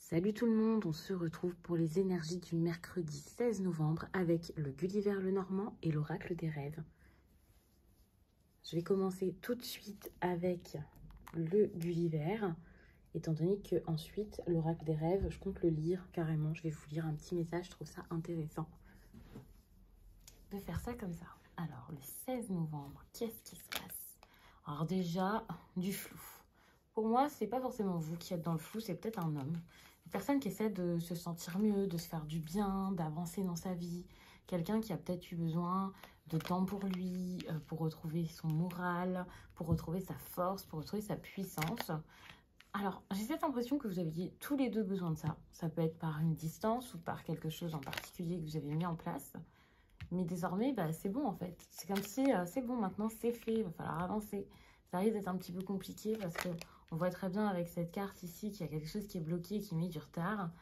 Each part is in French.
Salut tout le monde, on se retrouve pour les énergies du mercredi 16 novembre avec le Gulliver le Normand et l'oracle des rêves. Je vais commencer tout de suite avec le Gulliver, étant donné que ensuite l'oracle des rêves, je compte le lire carrément. Je vais vous lire un petit message, je trouve ça intéressant de faire ça comme ça. Alors, le 16 novembre, qu'est-ce qui se passe? Alors déjà, du flou. Pour moi, c'est pas forcément vous qui êtes dans le flou, c'est peut-être un homme. Une personne qui essaie de se sentir mieux, de se faire du bien, d'avancer dans sa vie. Quelqu'un qui a peut-être eu besoin de temps pour lui, pour retrouver son moral, pour retrouver sa force, pour retrouver sa puissance. Alors, j'ai cette impression que vous aviez tous les deux besoin de ça. Ça peut être par une distance ou par quelque chose en particulier que vous avez mis en place. Mais désormais, bah, c'est bon en fait. C'est comme si c'est bon, maintenant c'est fait, il va falloir avancer. Ça risque d'être un petit peu compliqué parce que on voit très bien avec cette carte ici qu'il y a quelque chose qui est bloqué, qui met du retard.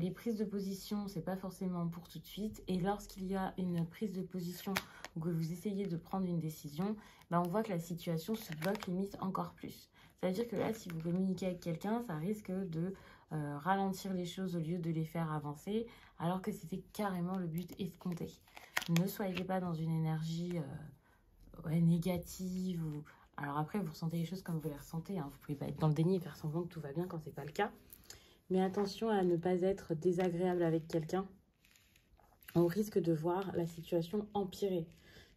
Les prises de position, c'est pas forcément pour tout de suite. Et lorsqu'il y a une prise de position ou que vous essayez de prendre une décision, bah, on voit que la situation se bloque limite encore plus. Ça veut dire que là, si vous communiquez avec quelqu'un, ça risque de ralentir les choses au lieu de les faire avancer, alors que c'était carrément le but escompté. Ne soyez pas dans une énergie négative. Ou... Alors après, vous ressentez les choses comme vous les ressentez. Hein. Vous ne pouvez pas être dans le déni et faire semblant que tout va bien quand ce n'est pas le cas. Mais attention à ne pas être désagréable avec quelqu'un. On risque de voir la situation empirer.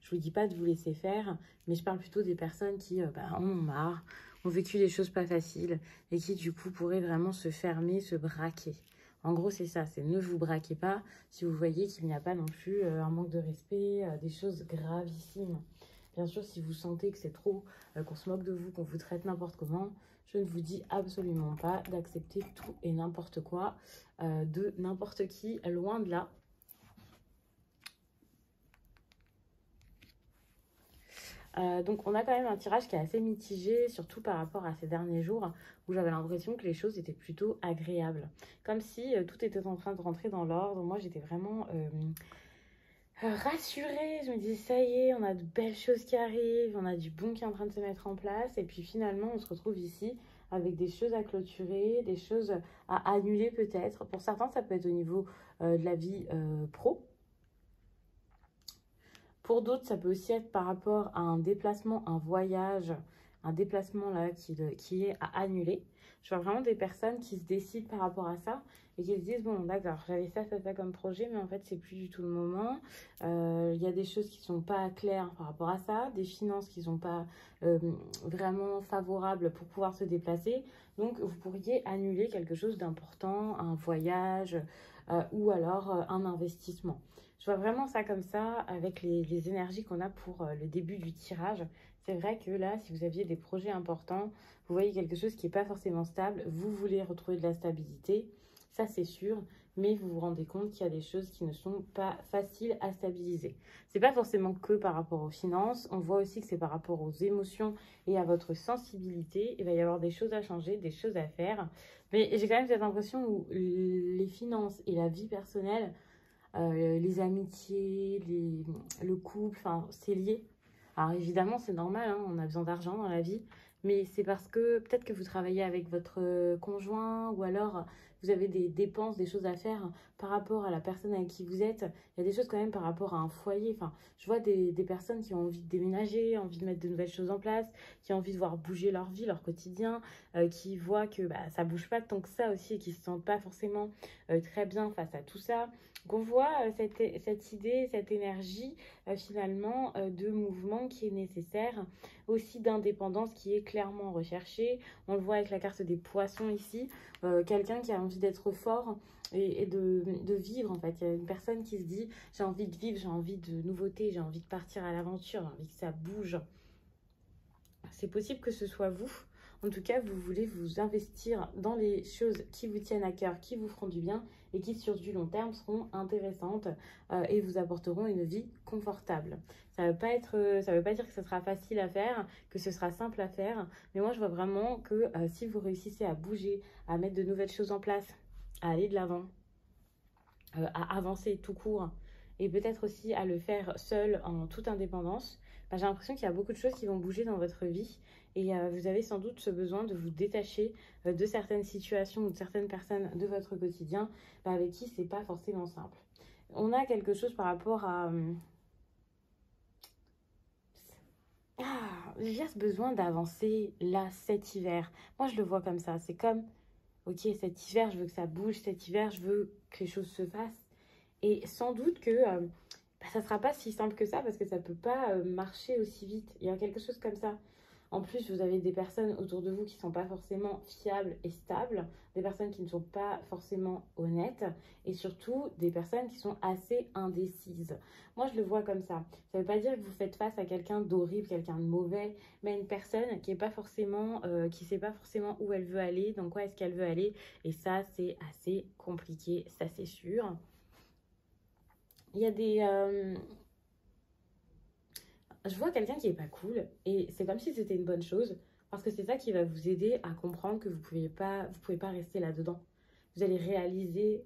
Je ne vous dis pas de vous laisser faire, mais je parle plutôt des personnes qui en ont marre, ont vécu des choses pas faciles et qui du coup pourraient vraiment se fermer, se braquer. En gros, c'est ça, c'est ne vous braquez pas si vous voyez qu'il n'y a pas non plus un manque de respect, des choses gravissimes. Bien sûr, si vous sentez que c'est trop, qu'on se moque de vous, qu'on vous traite n'importe comment, je ne vous dis absolument pas d'accepter tout et n'importe quoi de n'importe qui, loin de là. Donc on a quand même un tirage qui est assez mitigé, surtout par rapport à ces derniers jours où j'avais l'impression que les choses étaient plutôt agréables. Comme si tout était en train de rentrer dans l'ordre. Moi j'étais vraiment rassurée, je me disais ça y est, on a de belles choses qui arrivent, on a du bon qui est en train de se mettre en place. Et puis finalement on se retrouve ici avec des choses à clôturer, des choses à annuler peut-être. Pour certains ça peut être au niveau de la vie pro. Pour d'autres, ça peut aussi être par rapport à un déplacement, un voyage, un déplacement là qui est à annuler. Je vois vraiment des personnes qui se décident par rapport à ça et qui se disent, bon d'accord, j'avais ça comme projet, mais en fait c'est plus du tout le moment. Il y a des choses qui ne sont pas claires par rapport à ça, des finances qui ne sont pas vraiment favorables pour pouvoir se déplacer. Donc vous pourriez annuler quelque chose d'important, un voyage ou alors un investissement. Je vois vraiment ça comme ça avec les énergies qu'on a pour le début du tirage. C'est vrai que là, si vous aviez des projets importants, vous voyez quelque chose qui n'est pas forcément stable, vous voulez retrouver de la stabilité, ça c'est sûr, mais vous vous rendez compte qu'il y a des choses qui ne sont pas faciles à stabiliser. C'est pas forcément que par rapport aux finances, on voit aussi que c'est par rapport aux émotions et à votre sensibilité. Il va y avoir des choses à changer, des choses à faire, mais j'ai quand même cette impression où les finances et la vie personnelle, les amitiés, le couple, enfin, c'est lié. Alors évidemment, c'est normal, hein, on a besoin d'argent dans la vie, mais c'est parce que peut-être que vous travaillez avec votre conjoint ou alors vous avez des dépenses, des choses à faire par rapport à la personne avec qui vous êtes. Il y a des choses quand même par rapport à un foyer. Enfin, je vois des personnes qui ont envie de déménager, envie de mettre de nouvelles choses en place, qui ont envie de voir bouger leur vie, leur quotidien, qui voient que ça bouge pas tant que ça aussi et qui se sentent pas forcément très bien face à tout ça. Donc on voit cette idée, cette énergie finalement de mouvement qui est nécessaire, aussi d'indépendance qui est clairement recherchée. On le voit avec la carte des poissons ici, quelqu'un qui a envie d'être fort et de vivre en fait. Il y a une personne qui se dit j'ai envie de vivre, j'ai envie de nouveautés, j'ai envie de partir à l'aventure, j'ai envie que ça bouge. C'est possible que ce soit vous. En tout cas, vous voulez vous investir dans les choses qui vous tiennent à cœur, qui vous feront du bien et qui, sur du long terme, seront intéressantes et vous apporteront une vie confortable. Ça veut pas dire que ce sera facile à faire, que ce sera simple à faire, mais moi, je vois vraiment que si vous réussissez à bouger, à mettre de nouvelles choses en place, à aller de l'avant, à avancer tout court, et peut-être aussi à le faire seul en toute indépendance, j'ai l'impression qu'il y a beaucoup de choses qui vont bouger dans votre vie. Et vous avez sans doute ce besoin de vous détacher de certaines situations ou de certaines personnes de votre quotidien avec qui c'est pas forcément simple. On a quelque chose par rapport à... j'ai ce besoin d'avancer là, cet hiver. Moi, je le vois comme ça. C'est comme, ok, cet hiver, je veux que ça bouge. Cet hiver, je veux que les choses se fassent. Et sans doute que ça ne sera pas si simple que ça parce que ça ne peut pas marcher aussi vite. Il y a quelque chose comme ça. En plus, vous avez des personnes autour de vous qui ne sont pas forcément fiables et stables, des personnes qui ne sont pas forcément honnêtes et surtout des personnes qui sont assez indécises. Moi, je le vois comme ça. Ça ne veut pas dire que vous faites face à quelqu'un d'horrible, quelqu'un de mauvais, mais à une personne qui est pas forcément, qui sait pas forcément où elle veut aller, dans quoi est-ce qu'elle veut aller. Et ça, c'est assez compliqué, ça c'est sûr. Il y a des... je vois quelqu'un qui est pas cool et c'est comme si c'était une bonne chose parce que c'est ça qui va vous aider à comprendre que vous pouvez pas rester là-dedans. Vous allez réaliser,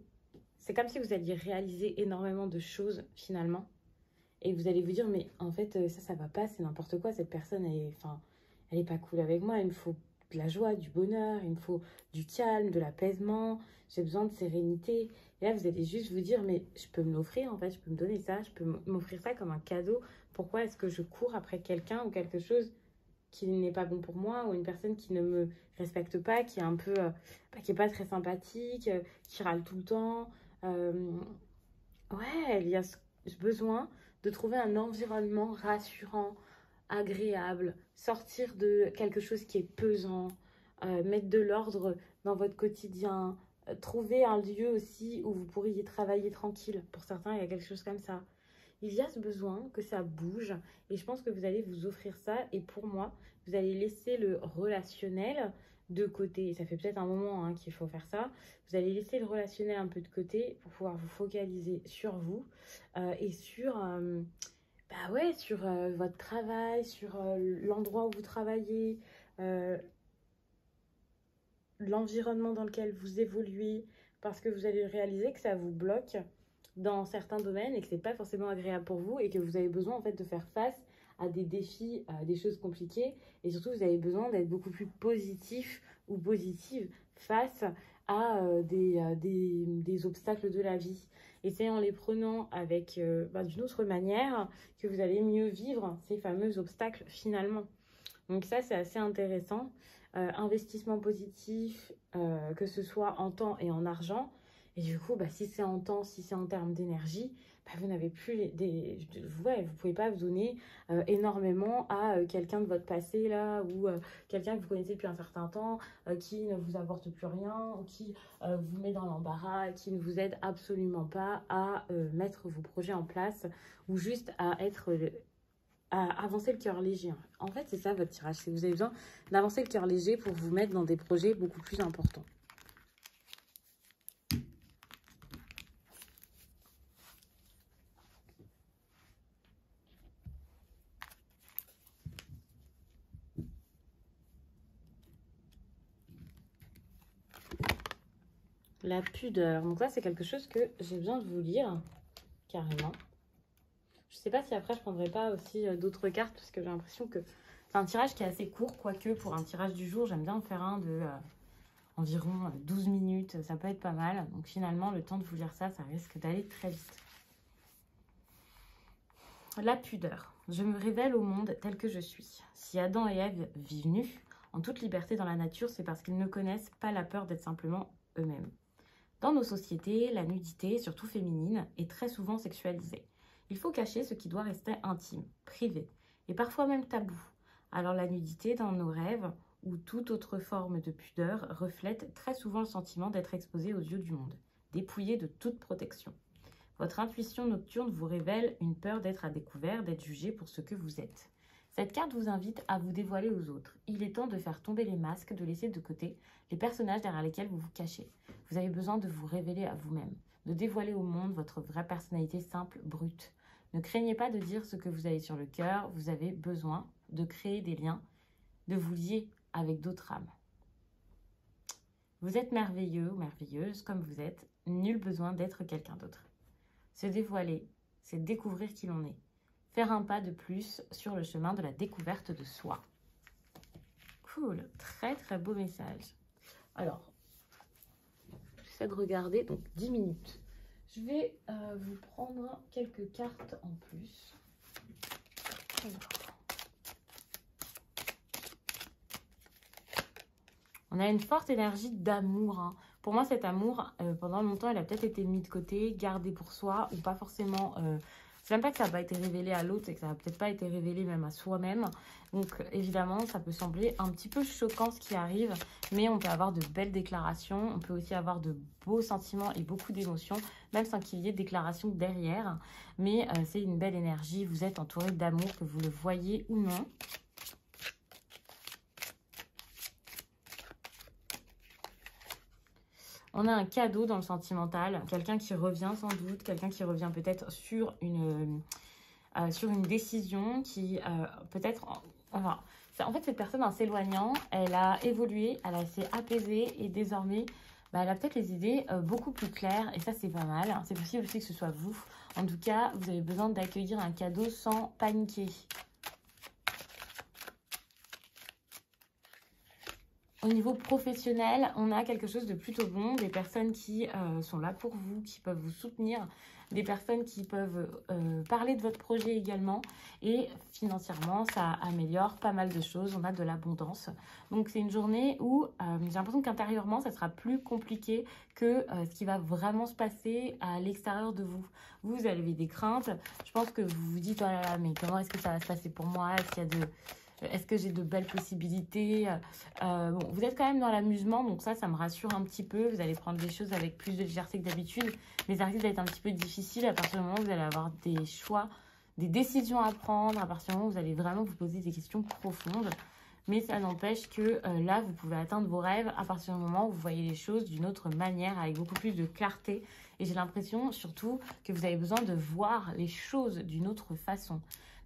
c'est comme si vous alliez réaliser énormément de choses finalement et vous allez vous dire mais en fait ça va pas, c'est n'importe quoi, cette personne elle est pas cool avec moi, il me faut de la joie, du bonheur, il me faut du calme, de l'apaisement, j'ai besoin de sérénité. Et là, vous allez juste vous dire, mais je peux me l'offrir en fait, je peux me donner ça, je peux m'offrir ça comme un cadeau. Pourquoi est-ce que je cours après quelqu'un ou quelque chose qui n'est pas bon pour moi ou une personne qui ne me respecte pas, qui est un peu, qui est pas très sympathique, qui râle tout le temps. Ouais, il y a ce besoin de trouver un environnement rassurant, agréable, sortir de quelque chose qui est pesant, mettre de l'ordre dans votre quotidien, trouver un lieu aussi où vous pourriez travailler tranquille. Pour certains, il y a quelque chose comme ça. Il y a ce besoin que ça bouge et je pense que vous allez vous offrir ça et pour moi, vous allez laisser le relationnel de côté. Et ça fait peut-être un moment qu'il faut faire ça. Vous allez laisser le relationnel un peu de côté pour pouvoir vous focaliser sur vous et sur... sur votre travail, sur l'endroit où vous travaillez, euh, l'environnement dans lequel vous évoluez, parce que vous allez réaliser que ça vous bloque dans certains domaines et que c'est pas forcément agréable pour vous et que vous avez besoin en fait de faire face à des défis, à des choses compliquées et surtout vous avez besoin d'être beaucoup plus positif ou positive face à des obstacles de la vie. Et c'est en les prenant avec d'une autre manière que vous allez mieux vivre ces fameux obstacles finalement. Donc ça, c'est assez intéressant. Investissement positif, que ce soit en temps et en argent. Et du coup, si c'est en temps, si c'est en termes d'énergie, vous n'avez plus vous pouvez pas vous donner énormément à quelqu'un de votre passé là ou quelqu'un que vous connaissez depuis un certain temps qui ne vous apporte plus rien ou qui vous met dans l'embarras, qui ne vous aide absolument pas à mettre vos projets en place ou juste à avancer le cœur léger. En fait, c'est ça votre tirage. C'est que vous avez besoin d'avancer le cœur léger pour vous mettre dans des projets beaucoup plus importants. La pudeur. Donc là, c'est quelque chose que j'ai besoin de vous lire, carrément. Je sais pas si après, je prendrai pas aussi d'autres cartes, parce que j'ai l'impression que c'est un tirage qui est assez court, quoique pour un tirage du jour, j'aime bien en faire un de environ 12 minutes. Ça peut être pas mal. Donc finalement, le temps de vous lire ça, ça risque d'aller très vite. La pudeur. Je me révèle au monde tel que je suis. Si Adam et Ève vivent nus, en toute liberté dans la nature, c'est parce qu'ils ne connaissent pas la peur d'être simplement eux-mêmes. Dans nos sociétés, la nudité, surtout féminine, est très souvent sexualisée. Il faut cacher ce qui doit rester intime, privé, et parfois même tabou. Alors la nudité dans nos rêves, ou toute autre forme de pudeur, reflète très souvent le sentiment d'être exposé aux yeux du monde, dépouillé de toute protection. Votre intuition nocturne vous révèle une peur d'être à découvert, d'être jugé pour ce que vous êtes. Cette carte vous invite à vous dévoiler aux autres. Il est temps de faire tomber les masques, de laisser de côté les personnages derrière lesquels vous vous cachez. Vous avez besoin de vous révéler à vous-même, de dévoiler au monde votre vraie personnalité simple, brute. Ne craignez pas de dire ce que vous avez sur le cœur, vous avez besoin de créer des liens, de vous lier avec d'autres âmes. Vous êtes merveilleux ou merveilleuse comme vous êtes, nul besoin d'être quelqu'un d'autre. Se dévoiler, c'est découvrir qui l'on est. faire un pas de plus sur le chemin de la découverte de soi. Cool, très très beau message. Alors, j'essaie de regarder, donc 10 minutes. Je vais vous prendre quelques cartes en plus. Alors. On a une forte énergie d'amour. Hein. Pour moi, cet amour, pendant longtemps, il a peut-être été mis de côté, gardé pour soi, ou pas forcément... c'est même pas que ça n'a pas été révélé à l'autre, c'est que ça n'a peut-être pas été révélé même à soi-même. Donc, évidemment, ça peut sembler un petit peu choquant ce qui arrive, mais on peut avoir de belles déclarations, on peut aussi avoir de beaux sentiments et beaucoup d'émotions, même sans qu'il y ait de déclaration derrière. Mais c'est une belle énergie, vous êtes entouré d'amour, que vous le voyez ou non. On a un cadeau dans le sentimental, quelqu'un qui revient sans doute, quelqu'un qui revient peut-être sur une décision qui peut-être... Enfin, en fait, cette personne en s'éloignant, elle a évolué, elle s'est apaisée et désormais, elle a peut-être les idées beaucoup plus claires et ça, c'est pas mal. C'est possible aussi que ce soit vous. En tout cas, vous avez besoin d'accueillir un cadeau sans paniquer. Au niveau professionnel, on a quelque chose de plutôt bon, des personnes qui sont là pour vous, qui peuvent vous soutenir, des personnes qui peuvent parler de votre projet également. Et financièrement, ça améliore pas mal de choses, on a de l'abondance. Donc c'est une journée où j'ai l'impression qu'intérieurement, ça sera plus compliqué que ce qui va vraiment se passer à l'extérieur de vous. Vous avez des craintes, je pense que vous vous dites « Oh là là, mais comment est-ce que ça va se passer pour moi? Est-ce qu'il y a de... Est-ce que j'ai de belles possibilités ?» Bon, vous êtes quand même dans l'amusement, donc ça me rassure un petit peu. Vous allez prendre des choses avec plus de légèreté que d'habitude. Mais ça risque d'être un petit peu difficile à partir du moment où vous allez avoir des choix, des décisions à prendre, à partir du moment où vous allez vraiment vous poser des questions profondes. Mais ça n'empêche que là, vous pouvez atteindre vos rêves à partir du moment où vous voyez les choses d'une autre manière, avec beaucoup plus de clarté. Et j'ai l'impression surtout que vous avez besoin de voir les choses d'une autre façon.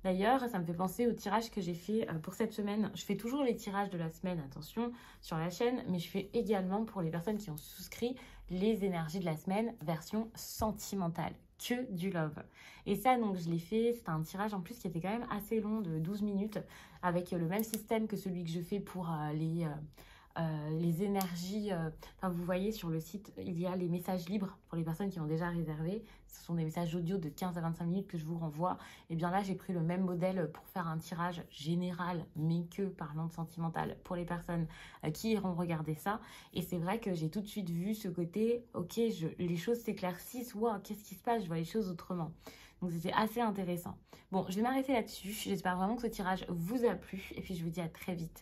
D'ailleurs, ça me fait penser au tirage que j'ai fait pour cette semaine. Je fais toujours les tirages de la semaine, attention, sur la chaîne, mais je fais également pour les personnes qui ont souscrit les énergies de la semaine version sentimentale, que du love. Et ça, donc, je l'ai fait, c'était un tirage en plus qui était quand même assez long, de 12 minutes, avec le même système que celui que je fais pour les énergies. Vous voyez sur le site, il y a les messages libres pour les personnes qui ont déjà réservé. Ce sont des messages audio de 15 à 25 minutes que je vous renvoie. Et bien là, j'ai pris le même modèle pour faire un tirage général, mais que parlant de sentimental, pour les personnes qui iront regarder ça. Et c'est vrai que j'ai tout de suite vu ce côté, ok, les choses s'éclaircissent, wow, qu'est-ce qui se passe? Je vois les choses autrement. Donc c'était assez intéressant. Bon, je vais m'arrêter là-dessus. J'espère vraiment que ce tirage vous a plu. Et puis je vous dis à très vite.